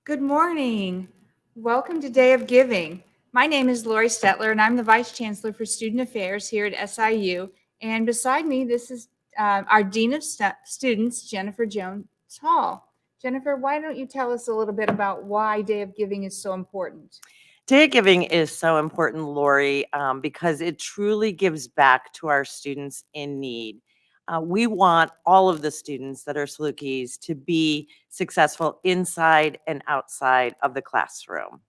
Good morning. Welcome to Day of Giving. My name is Lori Stetler, and I'm the Vice Chancellor for Student Affairs here at SIU. And beside me, this is our Dean of Students, Jennifer Jones Hall. Jennifer, why don't you tell us a little bit about why Day of Giving is so important? Day of Giving is so important, Lori, because it truly gives back to our students in need. We want all of the students that are Salukis to be successful inside and outside of the classroom.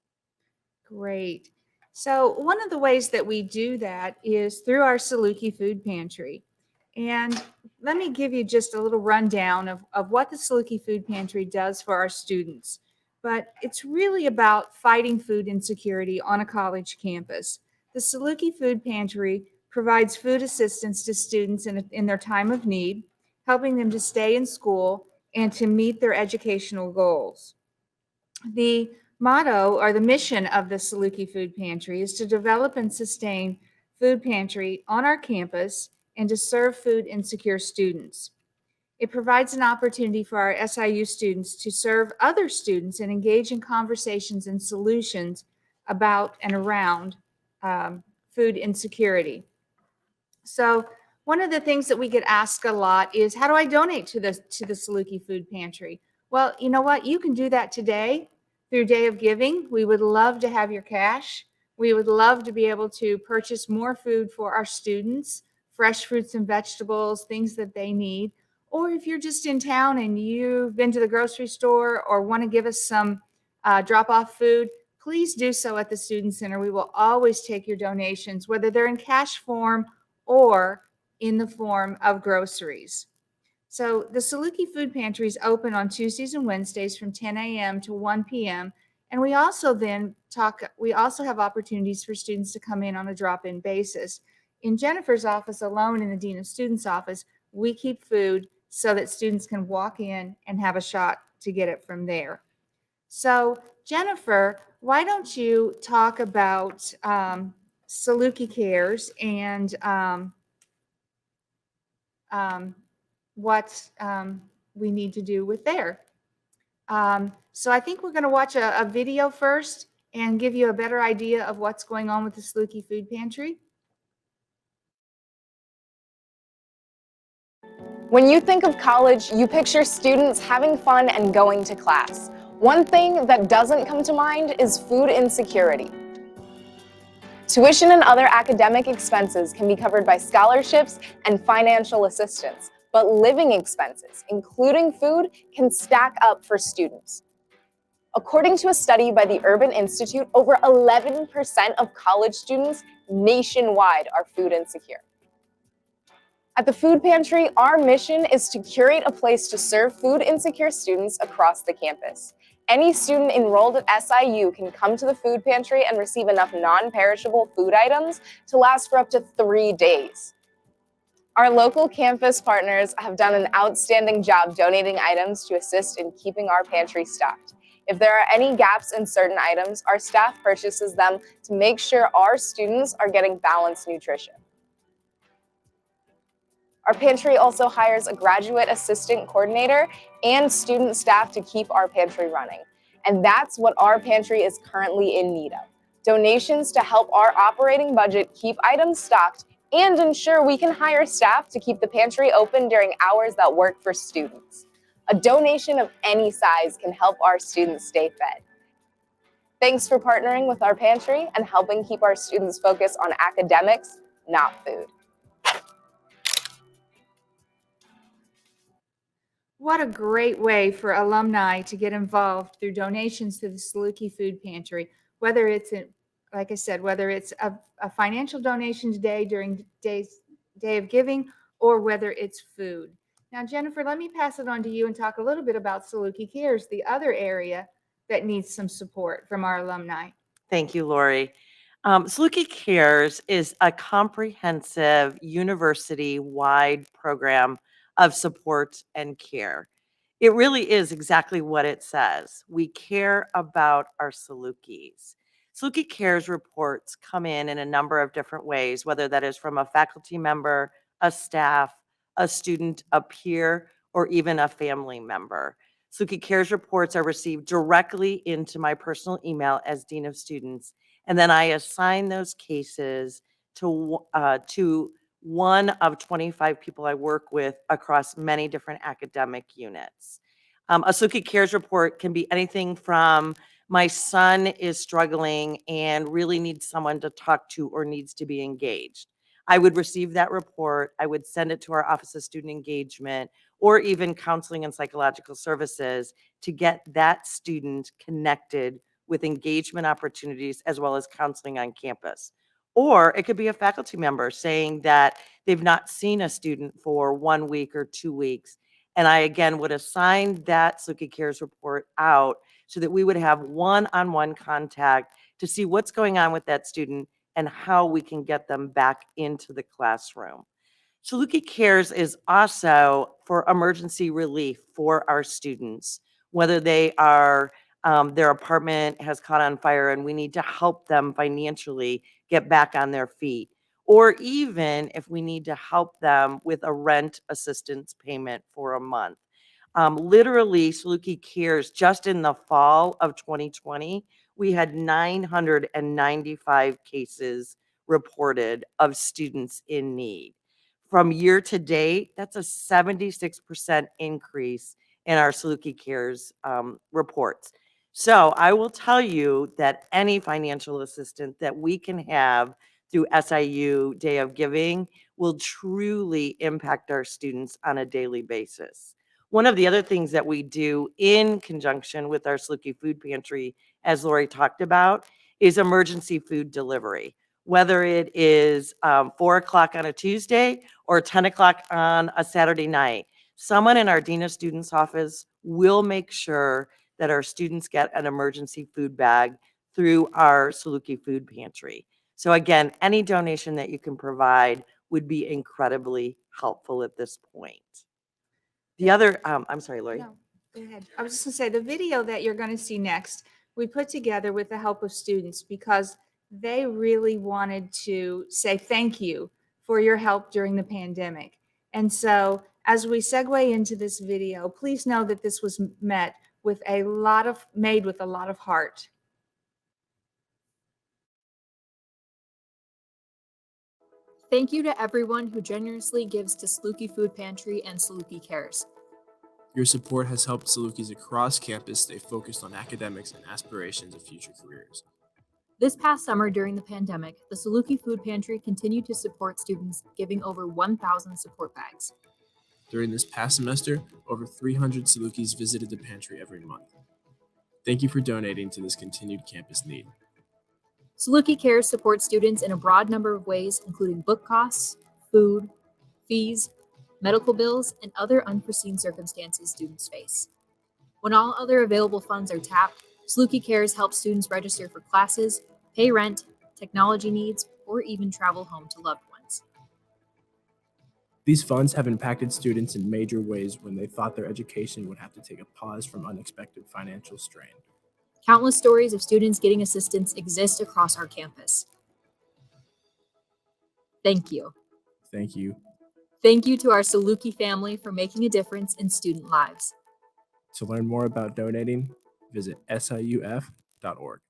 Great. So one of the ways that we do that is through our Saluki Food Pantry. And let me give you just a little rundown of what the Saluki Food Pantry does for our students. But it's really about fighting food insecurity on a college campus. The Saluki Food Pantry provides food assistance to students in their time of need, helping them to stay in school and to meet their educational goals. The motto or the mission of the Saluki Food Pantry is to develop and sustain food pantry on our campus and to serve food insecure students. It provides an opportunity for our SIU students to serve other students and engage in conversations and solutions about and around food insecurity. So one of the things that we get asked a lot is, how do I donate to the Saluki Food Pantry? Well, you know what? You can do that today through Day of Giving. We would love to have your cash. We would love to be able to purchase more food for our students, fresh fruits and vegetables, things that they need. Or if you're just in town and you've been to the grocery store or want to give us some drop-off food, please do so at the Student Center. We will always take your donations, whether they're in cash form or in the form of groceries. So the Saluki Food Pantry is open on Tuesdays and Wednesdays from 10 a.m. to 1 p.m. And we also have opportunities for students to come in on a drop-in basis. In Jennifer's office alone, in the Dean of Students office, we keep food so that students can walk in and have a shot to get it from there. So Jennifer, why don't you talk about Saluki Cares and what we need to do with there. So I think we're going to watch a video first and give you a better idea of what's going on with the Saluki Food Pantry. When you think of college, you picture students having fun and going to class. One thing that doesn't come to mind is food insecurity. Tuition and other academic expenses can be covered by scholarships and financial assistance, but living expenses, including food, can stack up for students. According to a study by the Urban Institute, over 11% of college students nationwide are food insecure. At the Food Pantry, our mission is to curate a place to serve food insecure students across the campus. Any student enrolled at SIU can come to the Food Pantry and receive enough non-perishable food items to last for up to 3 days. Our local campus partners have done an outstanding job donating items to assist in keeping our pantry stocked. If there are any gaps in certain items, our staff purchases them to make sure our students are getting balanced nutrition. Our pantry also hires a graduate assistant coordinator and student staff to keep our pantry running. And that's what our pantry is currently in need of. Donations to help our operating budget keep items stocked and ensure we can hire staff to keep the pantry open during hours that work for students. A donation of any size can help our students stay fed. Thanks for partnering with our pantry and helping keep our students focused on academics, not food. What a great way for alumni to get involved through donations to the Saluki Food Pantry, whether it's, like I said, whether it's a financial donation today during Day of Giving, or whether it's food. Now, Jennifer, let me pass it on to you and talk a little bit about Saluki Cares, the other area that needs some support from our alumni. Thank you, Lori. Saluki Cares is a comprehensive university-wide program of support and care. It really is exactly what it says. We care about our Salukis. Saluki Cares reports come in a number of different ways, whether that is from a faculty member, a staff, a student, a peer, or even a family member. Saluki Cares reports are received directly into my personal email as Dean of Students, and then I assign those cases to one of 25 people I work with across many different academic units. A Saluki Cares report can be anything from my son is struggling and really needs someone to talk to or needs to be engaged. I would receive that report. I would send it to our Office of Student Engagement or even Counseling and Psychological Services to get that student connected with engagement opportunities as well as counseling on campus. Or it could be a faculty member saying that they've not seen a student for 1 week or 2 weeks. And I, again, would assign that Saluki Cares report out so that we would have one-on-one contact to see what's going on with that student and how we can get them back into the classroom. Saluki Cares is also for emergency relief for our students, whether they are their apartment has caught on fire and we need to help them financially get back on their feet, or even if we need to help them with a rent assistance payment for a month. Literally, Saluki Cares, just in the fall of 2020, we had 995 cases reported of students in need. From year to date, that's a 76% increase in our Saluki Cares reports. So I will tell you that any financial assistance that we can have through SIU Day of Giving will truly impact our students on a daily basis. One of the other things that we do in conjunction with our Saluki Food Pantry, as Lori talked about, is emergency food delivery. Whether it is 4 o'clock on a Tuesday or 10 o'clock on a Saturday night, someone in our Dean of Students office will make sure that our students get an emergency food bag through our Saluki Food Pantry. So again, any donation that you can provide would be incredibly helpful at this point. The other, I'm sorry, Lori. No, go ahead. I was just gonna say, the video that you're gonna see next, we put together with the help of students because they really wanted to say thank you for your help during the pandemic. And so as we segue into this video, please know that this was made with a lot of heart. Thank you to everyone who generously gives to Saluki Food Pantry and Saluki Cares. Your support has helped Salukis across campus stay focused on academics and aspirations of future careers. This past summer during the pandemic, the Saluki Food Pantry continued to support students, giving over 1,000 support bags. During this past semester, over 300 Salukis visited the pantry every month. Thank you for donating to this continued campus need. Saluki Cares supports students in a broad number of ways, including book costs, food, fees, medical bills, and other unforeseen circumstances students face. When all other available funds are tapped, Saluki Cares helps students register for classes, pay rent, technology needs, or even travel home to loved ones. These funds have impacted students in major ways when they thought their education would have to take a pause from unexpected financial strain. Countless stories of students getting assistance exist across our campus. Thank you. Thank you. Thank you to our Saluki family for making a difference in student lives. To learn more about donating, visit siuf.org.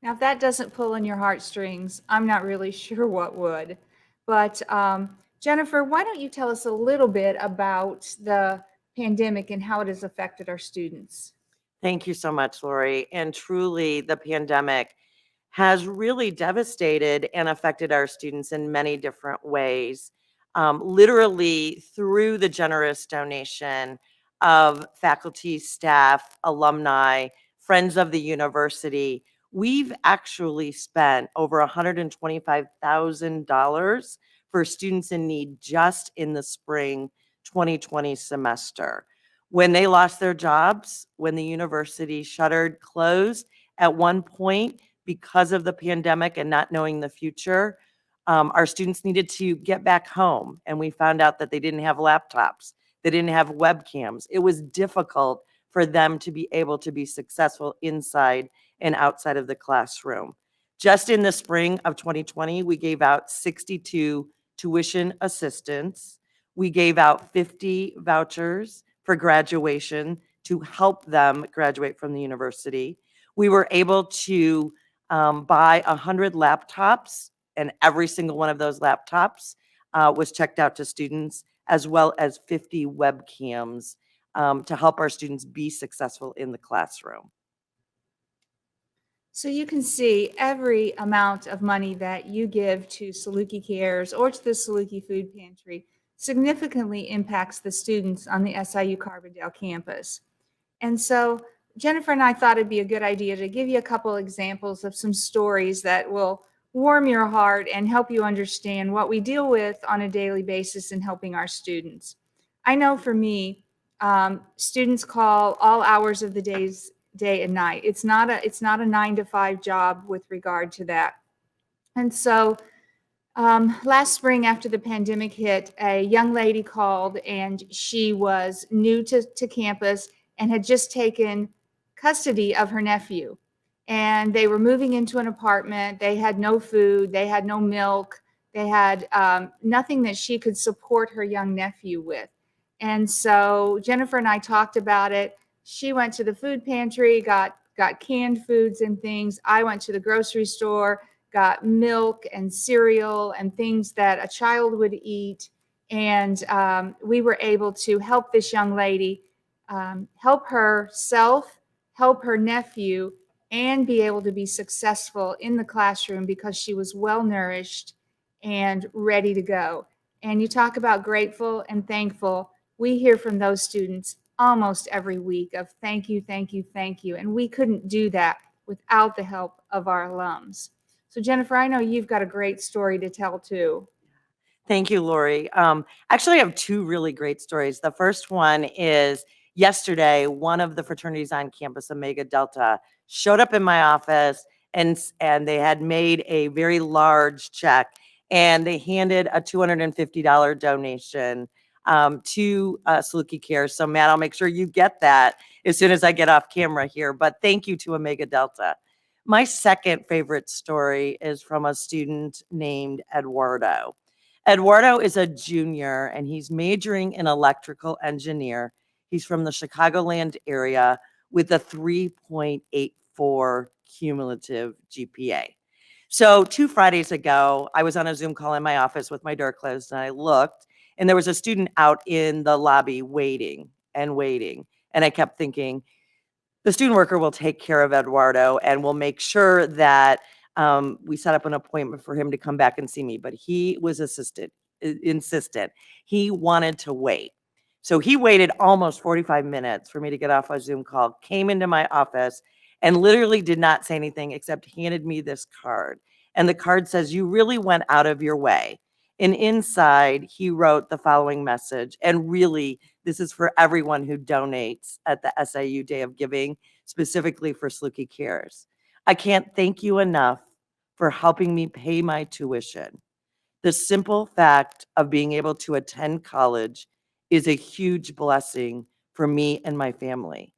Now, if that doesn't pull on your heartstrings, I'm not really sure what would. But Jennifer, why don't you tell us a little bit about the pandemic and how it has affected our students? Thank you so much, Lori. And truly, the pandemic has really devastated and affected our students in many different ways. Literally, through the generous donation of faculty, staff, alumni, friends of the university, we've actually spent over $125,000 for students in need just in the spring 2020 semester. When they lost their jobs, when the university shuttered, closed, at one point, because of the pandemic and not knowing the future, our students needed to get back home. And we found out that they didn't have laptops, they didn't have webcams. It was difficult for them to be able to be successful inside and outside of the classroom. Just in the spring of 2020, we gave out 62 tuition assistance. We gave out 50 vouchers for graduation to help them graduate from the university. We were able to buy 100 laptops, and every single one of those laptops was checked out to students, as well as 50 webcams to help our students be successful in the classroom. So you can see every amount of money that you give to Saluki Cares or to the Saluki Food Pantry significantly impacts the students on the SIU Carbondale campus. And so Jennifer and I thought it'd be a good idea to give you a couple examples of some stories that will warm your heart and help you understand what we deal with on a daily basis in helping our students. I know for me, students call all hours of the day and night. It's not a 9 to 5 job with regard to that. And so last spring after the pandemic hit, a young lady called and she was new to campus and had just taken custody of her nephew. And they were moving into an apartment. They had no food. They had no milk. They had nothing that she could support her young nephew with. And so Jennifer and I talked about it. She went to the food pantry, got canned foods and things. I went to the grocery store, got milk and cereal and things that a child would eat. And we were able to help this young lady help herself, help her nephew, and be able to be successful in the classroom because she was well nourished and ready to go. And you talk about grateful and thankful. We hear from those students almost every week of thank you, thank you, thank you. And we couldn't do that without the help of our alums. So Jennifer, I know you've got a great story to tell too. Thank you, Lori. Actually, I have two really great stories. The first one is yesterday, one of the fraternities on campus, Omega Delta, showed up in my office and they had made a very large check and they handed a $250 donation to Saluki Cares. So Matt, I'll make sure you get that as soon as I get off camera here. But thank you to Omega Delta. My second favorite story is from a student named Eduardo. Eduardo is a junior and he's majoring in electrical engineer. He's from the Chicagoland area with a 3.84 cumulative GPA. So 2 Fridays ago, I was on a Zoom call in my office with my door closed and I looked and there was a student out in the lobby waiting and waiting. And I kept thinking, the student worker will take care of Eduardo and will make sure that we set up an appointment for him to come back and see me. But he was insistent. He wanted to wait. So he waited almost 45 minutes for me to get off a Zoom call, came into my office and literally did not say anything except handed me this card. And the card says, "You really went out of your way." And inside, he wrote the following message. And really, this is for everyone who donates at the SIU Day of Giving, specifically for Saluki Cares. "I can't thank you enough for helping me pay my tuition. The simple fact of being able to attend college is a huge blessing for me and my family.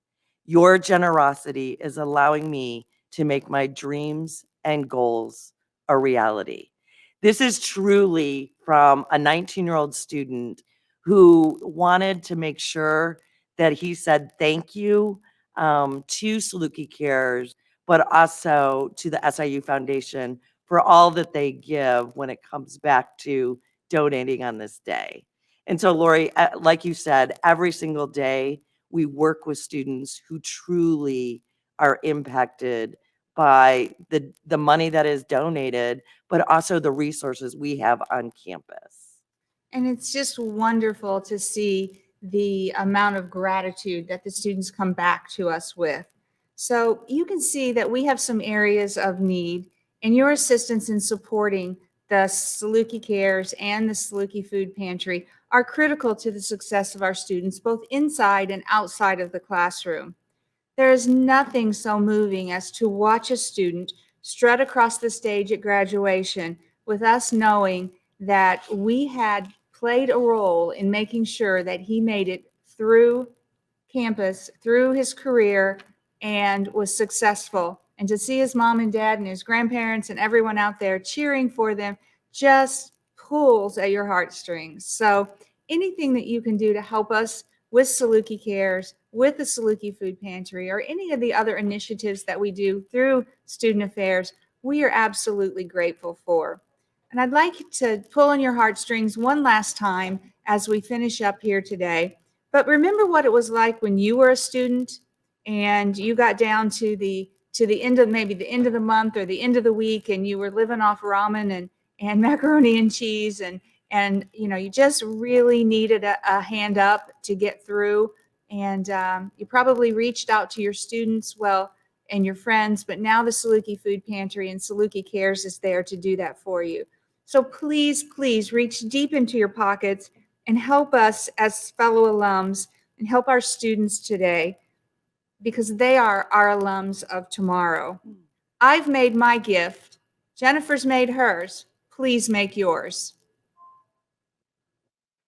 Your generosity is allowing me to make my dreams and goals a reality." This is truly from a 19-year-old student who wanted to make sure that he said thank you to Saluki Cares, but also to the SIU Foundation for all that they give when it comes back to donating on this day. And so, Lori, like you said, every single day we work with students who truly are impacted by the money that is donated, but also the resources we have on campus. And it's just wonderful to see the amount of gratitude that the students come back to us with. So you can see that we have some areas of need, and your assistance in supporting the Saluki Cares and the Saluki Food Pantry are critical to the success of our students, both inside and outside of the classroom. There is nothing so moving as to watch a student strut across the stage at graduation with us knowing that we had played a role in making sure that he made it through campus, through his career, and was successful. And to see his mom and dad and his grandparents and everyone out there cheering for them just pulls at your heartstrings. So anything that you can do to help us with Saluki Cares, with the Saluki Food Pantry, or any of the other initiatives that we do through Student Affairs, we are absolutely grateful for. And I'd like to pull on your heartstrings one last time as we finish up here today. But remember what it was like when you were a student and you got down to the end of maybe the end of the month or the end of the week, and you were living off ramen and macaroni and cheese, and you just really needed a hand up to get through, and you probably reached out to your students, and your friends, but now the Saluki Food Pantry and Saluki Cares is there to do that for you. So please, please reach deep into your pockets and help us as fellow alums and help our students today, because they are our alums of tomorrow. I've made my gift. Jennifer's made hers. Please make yours.